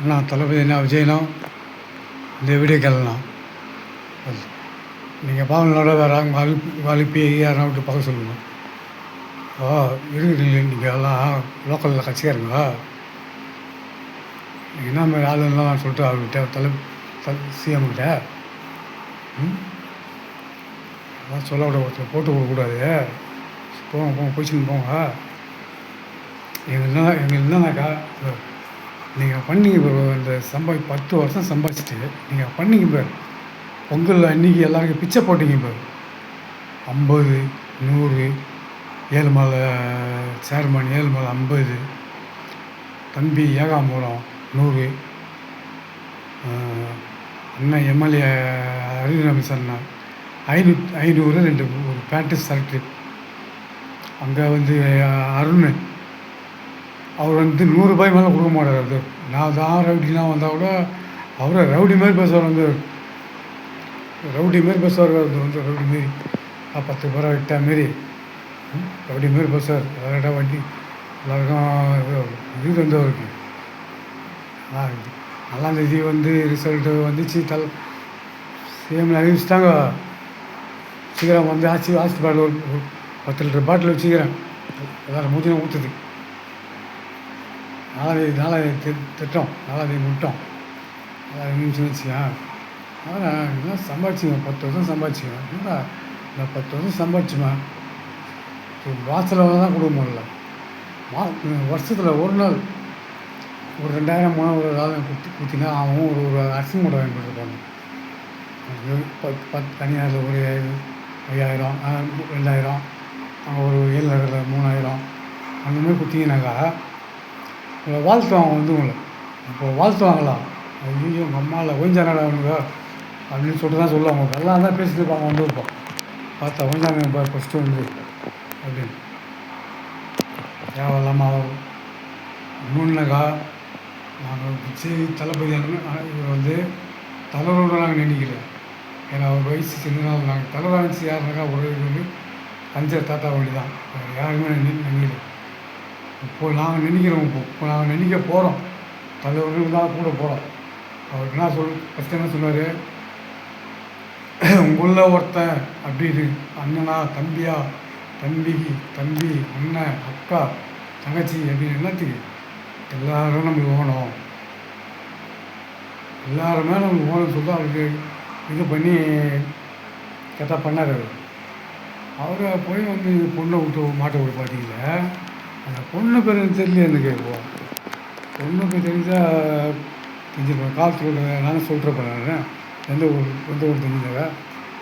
அண்ணா தளபதினா விஜயனும் இந்த வீடியோக்கெல்லாம் நீங்கள் பாவங்களோட வேறு அவங்க அழுப்பி யாரும் விட்டு பார்க்க சொல்லுங்கள். இருக்குது நீங்கள் எல்லாம் லோக்கலில் கட்சிக்காரங்க, நீங்கள் என்ன மாதிரி ஆளுங்கெல்லாம் சொல்லிட்டு அவர்கிட்ட சிஎம்கிட்ட அதெல்லாம் சொல்ல விட ஒருத்தர் போட்டு கொடுக்கக்கூடாது. போங்க போயிடுச்சுன்னு போங்க. எங்களுக்கு என்னன்னாக்கா, நீங்கள் பண்ணிங்க ப்ரோ. இந்த 10 வருஷம் சம்பாதிச்சுட்டு நீங்கள் பண்ணிங்க ப்ரோ. பொங்கல் அன்றைக்கி எல்லாருக்கும் பிச்சை போட்டிங்க ப்ரோ. 50, 100, ஏழுமலை சேர்மன் ஏழுமலை 50, தம்பி ஏகாம்பரம் 100, அண்ணன் எம்எல்ஏ அருள்ராமேஷ் அண்ணா 500 2 ஒரு பேண்ட்டு ஷர்ட்டு. அங்கே அருண் அவர் 100 ரூபாய் மேலே கொடுக்க மாட்டார். அது நான் தான் ரவுடிலாம் வந்தால் கூட அவரை ரவுடி மாரி பேசுவார். ரவுடி மாரி பேசுவார். ரவுடி மாரி 10 பேரை விட்டா மாரி ரவுடி மாரி பேசுவார். அதோட வண்டி எல்லாருக்கும் இது அவருக்கு. 4ஆந்தேதி ரிசல்ட்டு வந்துச்சு. சிஎம்ல அறிவிச்சிட்டாங்க. சீக்கிரம் ஆச்சு பாட்டில் ஒரு 10 லிட்டர் பாட்டில் வச்சுக்கிறேன். எல்லோரும் மூச்சினா ஊற்றுது. 4ஆந்தேதி திட்டம், 4ஆந்தேதி முட்டம், 4ஆந்தேதி நிமிஷம் வச்சுக்கேன். அதனால் இதெல்லாம் சம்பாதிச்சிங்க. 10 வருஷம் சம்பாதிச்சிங்க. என்னடா இந்த 10 வருஷம் சம்பாதிச்சுமா வாசலில் தான் கொடுக்க முடியல. வருஷத்தில் ஒரு நாள் ஒரு 2000 ஒரு ஆள் கொடுத்தீங்கன்னா அவன் ஒரு அரிசி மூட்டை வாங்கி கொடுத்துருப்பாங்க. தனியாரில் ஒரு 5000, 2000, அங்கே ஒரு 7 3000 அந்த மாதிரி கொடுத்தீங்கன்னாக்கா உங்களை வாழ்த்துவாங்க. உங்களை இப்போ வாழ்த்துவாங்களாம். ஐயோ உங்கள் அம்மாவில் கொஞ்சானடா அவனுங்க அப்படின்னு சொல்லிட்டு தான் சொல்லுவாங்க. எல்லாம் தான் பேசிட்டு இருப்பாங்க. இருப்போம் பார்த்தா கொஞ்சாங்க ஃபஸ்ட்டு அப்படின்னு தேவையில்லாமல் இன்னொன்னுக்கா நாங்கள் விஜய் தளபதி இவர் தலைவரோட நாங்கள் நினைக்கிறேன். ஏன்னா அவர் வயசு சின்னதால் நாங்கள் தலைவர் நினச்சி யாருனாக்கா ஒரு கஞ்சர் தாத்தா வழி தான். யாருமே நினைக்கல. இப்போது நாங்கள் நினைக்கிறோம். இப்போ நாங்கள் நினைக்க போகிறோம். தலைவர்கள் தான் கூட போகிறோம். அவர் என்ன ஃபஸ்ட்டு என்ன சொன்னார், உங்களில் ஒருத்தன் அப்படின்னு அண்ணனா தம்பியா, தம்பி அண்ணன் அக்கா தங்கச்சி அப்படின்னு எல்லாத்துக்கு எல்லோரும் நம்மளுக்கு ஓணும். எல்லாருமே நம்மளுக்கு ஓணும்னு சொல்லிட்டு அவருக்கு இது பண்ணி கேட்டால் பண்ணார். அவரை போய் பொண்ணை விட்டு மாட்டை விட்டு பார்த்தீங்கள. அந்த பொண்ணு பேர் தெரியல. எனக்கு பொண்ணு பேர் தெரிஞ்சால் தெரிஞ்சிருப்பேன். கால் சொல்கிறேன். நானும் சொல்கிறேன். நான் எந்த ஊர் தெரிஞ்சாங்க.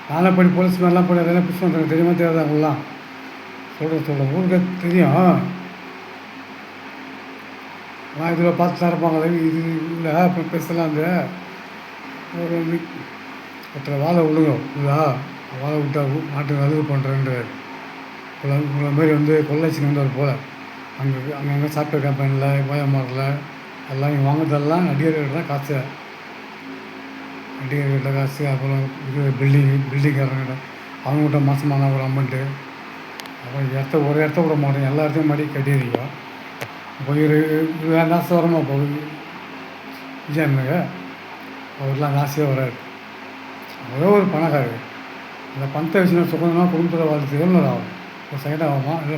நானே பண்ணி போலீஸ் மாதிரிலாம் பண்ணி அதெல்லாம் புஷ் பண்ணுறாங்க. தெரியுமா தெரியாத அவங்களாம் சொல்கிறேன். ஊருக்கு தெரியும். ஆனால் இதில் பார்த்து தான் இருப்பாங்க. இது இல்லை இப்போ பேசலாம். ஒரு ஒருத்தர் வாழை விழுங்க இல்லா வாழை விட்டா நாட்டுக்கு நல்லது பண்ணுறேன்றார். உங்களை மாரி கொள்ளைச்சின்னு வந்தார் போல். அங்கங்கே சாஃப்ட்வேர் கம்பெனியில் கோயம்பேடில் எல்லாம் இங்கே வாங்குறதெல்லாம் நடிகர்கிட்ட தான் காசு. நடிகர்கிட்ட காசு. அப்புறம் பில்டிங்காரங்கிட்ட அவங்ககிட்ட மாதமான ஒரு அமௌண்ட்டு. அப்புறம் ஒரு இடத்த விட மாட்டோம். எல்லா இடத்தையும் மாடி கட்டிடுறீங்க. போய் 20,000 காசு வரமா போய் விஜயனுங்க அவர்லாம் காசே வராது. ஒரே ஒரு பணக்காரர். இந்த பணத்தை வச்சுன்னா சுகந்தமாக குடும்பத்தில் வாழ்த்து எவ்வளோ ஆகும்? ஒரு செகண்ட் ஆகுமா? இல்லை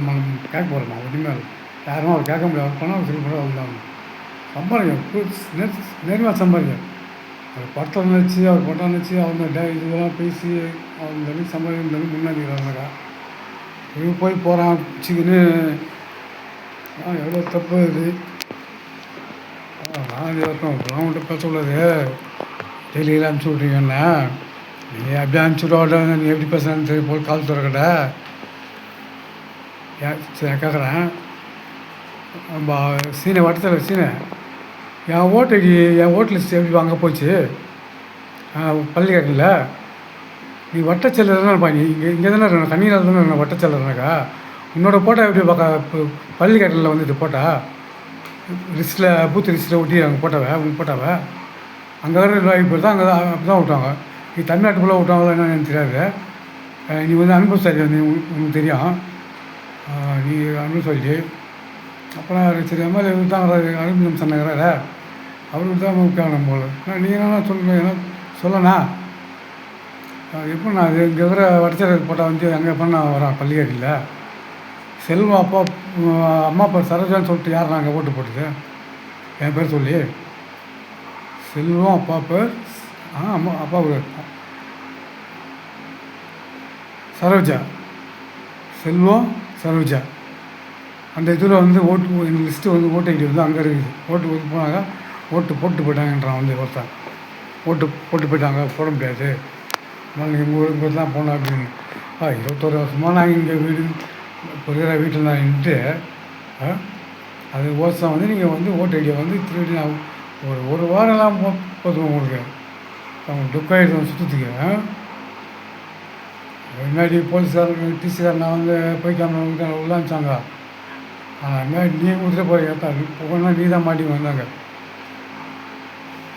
கேட்க போகிறோமா? ஒன்றுமே இல்லை. யாருமே அவர் கேட்க முடியாது. பணம் சொல்லி கூட வந்துட்டாங்க. சம்பாதிங்க நேர்மையாக சம்பாதிங்க. அவர் படத்தை நினச்சி அவர் பட்டம் நினச்சி அவங்க இதெல்லாம் பேசி அவங்க சம்பாதிக்க முன்னாடிக்கிறாங்கக்கா. இவங்க போய் போகிறான் வச்சுக்கின்னு எவ்வளோ தப்பு இது. நான் அவங்கள்ட்ட பேச உள்ளது டெய்லியில் அனுப்பிச்சி விட்றீங்கண்ணா. நீ அப்படியே அனுப்பிச்சி விட நீ எப்படி பேசுகிறேன்னு சரி போல் கால் திறக்கட்ட. சரி நான் கேட்குறேன். நம்ம சீனை வட்டத்தில் சீனை என் ஓட்டு லிஸ்ட் எப்படி அங்கே போச்சு பள்ளிக்கட்டில். நீ வட்டச்செல்லறப்பா. நீ இங்கே தானே இருக்கணும். கண்ணீரால் தானே இருக்கணும் வட்டச்செல்லறனாக்கா. உன்னோட போட்டோ எப்படி பார்க்க பள்ளிக்கட்டில் போட்டா லிஸ்ட்டில் பூத்து லிஸ்ட்டில் ஒட்டி அங்கே போட்டாவே உங்கள் போட்டாவே அங்கே இப்போ தான் அங்கே தான் அப்படி தான் விட்டாங்க. நீ தமிழ்நாட்டுக்குள்ளே விட்டாங்களோ என்னன்னு எனக்கு தெரியாது. நீ அனுபவசாலி உனக்கு தெரியும். நீ அனுபவசாலி. அப்புறம் சரி எம்எல்ஏ தான் அனுபவம் சொன்னாங்கிறார அவருக்கு தான் முக்கியம் போல. நீங்கள் என்ன சொல்லுங்கள், என்ன சொல்லண்ணா? எப்படிண்ணா அது இங்கே இருக்கிற வடச்சேரி போட்டால் வந்து அங்கே எப்படிண்ணா வரான் பள்ளிக்கட்டியில்? செல்வம் அப்பா அம்மா பேர் சரோஜான்னு சொல்லிட்டு யார் நாங்கள் ஓட்டு போட்டது? என் பேர் சொல்லி செல்வம் அப்பா பேர் அப்பா பேர் சரோஜா. செல்வம் சரோஜா. அந்த இதில் வந்து ஓட்டு எங்கள் லிஸ்ட்டு வந்து ஓட்டு ஐடி வந்து அங்கே இருக்குது. ஓட்டு போனாங்க, ஓட்டு போட்டு போயிட்டாங்கன்றான் வந்து ஒருத்தன். ஓட்டு போட்டு போயிட்டாங்க, போட முடியாது, நாங்கள் எங்கள் ஊருக்கு தான் போனோம் அப்படின்னு. 21 வருஷமாக நாங்கள் இங்கே வீடு இப்போ இருக்கிற வீட்டில் நான் நின்றுட்டு அது ஓசம் வந்து நீங்கள் வந்து ஓட்டு ஐடியை வந்து திருடி நான் ஒரு வாரம்லாம் போதும் உங்களுக்கு. அவங்க துக்காயிடுவோம் சுற்றத்துக்கு. முன்னாடி போலீஸ்காரங்க டிசிக்காரங்க வந்து போய்க்காம உள்ள அனுப்பிச்சாங்க. ஆனால் முன்னாடி நீ கொடுத்துட்டு போய் போனால் நீ தான் மாட்டி வந்தாங்க.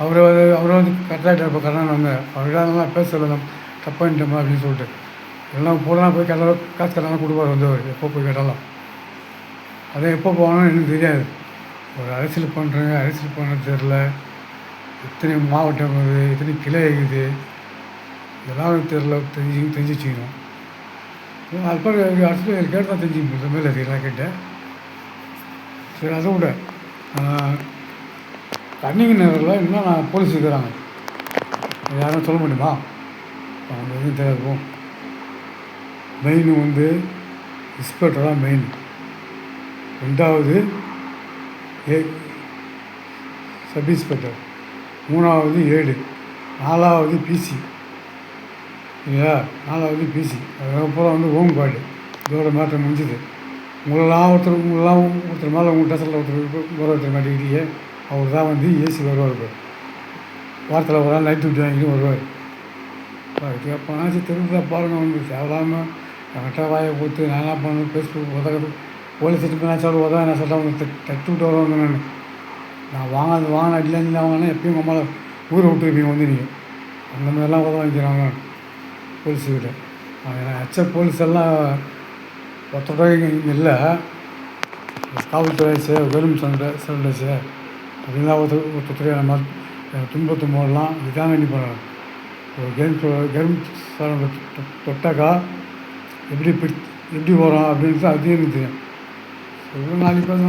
அவரை வந்து கரெக்டாகிட்டார். இப்போ கரெக்டாக வந்து அவர்தான் பேச சொல்லலாம் தப்பாயிட்டோமா அப்படின்னு சொல்லிட்டு எல்லாம் போடலாம் போய் கேட்டாலும் காசு கேட்டாலும் கொடுப்பார் வந்தவர். எப்போ போய் கேட்டாலும் அதை எப்போ போகணும்னு எனக்கு தெரியாது. ஒரு அரசியல் பண்ணுறேங்க, அரசியல் பண்ணுறது தெரில. எத்தனை மாவட்டம் இருக்குது, எத்தனை கிளை இருக்குது, இதெல்லாம் தெரில. தெரிஞ்சு வச்சுக்கணும். அது போல் அரசியல் கேட்டு தான் தெரிஞ்சுக்கணும். மேலே இதெல்லாம் கேட்டேன். சரி, அதை விட கன்னிங்க நகரில் இன்னும் நான் போலீஸ் இருக்கிறாங்க. யாரும் சொல்ல முடியுமா? அவங்க எதுவும் தெரியாது. மெயின் வந்து இன்ஸ்பெக்டர் தான் மெயின். 2வது சப் இன்ஸ்பெக்டர், 3வது ஏடு, 4வது பிசி இல்லையா? 4வது பிசி. அதுக்கப்புறம் வந்து ஹோம் கார்டு. இதோட மேட்டர் முடிஞ்சுது. உங்களெல்லாம் ஒருத்தர் மேலே உங்கள் டெஸ்ட்டில் ஒருத்தர் மாட்டிக்கிட்டே அவர் தான் வந்து ஏசி வருவார். வாரத்தில் ஒரு நாள் நைட் டியூட்டி வாங்கிட்டு வருவார். எப்போனாச்சு தெருவில் பாருங்கள் வந்து தேவையில்லாமல் என்கிட்ட வாயை போட்டு நான் என்ன பண்ணணும், ஃபேஸ்புக் உதவுறது போலீஸ் திட்டு நினச்சாலும் உதவ என்ன சொல்லிட்டு அவங்க தட்டு விட்டு வருவாங்க. நான் வாங்கின அடியில் வாங்கினா எப்பயும் அம்மாவை ஊரை விட்டுருப்பீங்க வந்து நீங்கள் அந்த மாதிரிலாம் உதவ வாங்கிக்கிறாங்க போலீஸுக்கிட்ட. எச்ச போலீஸ் எல்லாம் ஒருத்தோட இங்கே இல்லை. காவல்துறை கவர்மெண்ட் சர்வீஸ் அப்படின்லாம் ஒருத்தர் நம்ம துன்பத்து போடலாம். இதுதான் வேண்டி போகிறாங்க. ஒரு கவர்மெண்ட் சர்வீஸ் தொட்டாக்கா எப்படி வரும் அப்படின்ட்டு அதையும் எனக்கு தெரியும். 4 பேர்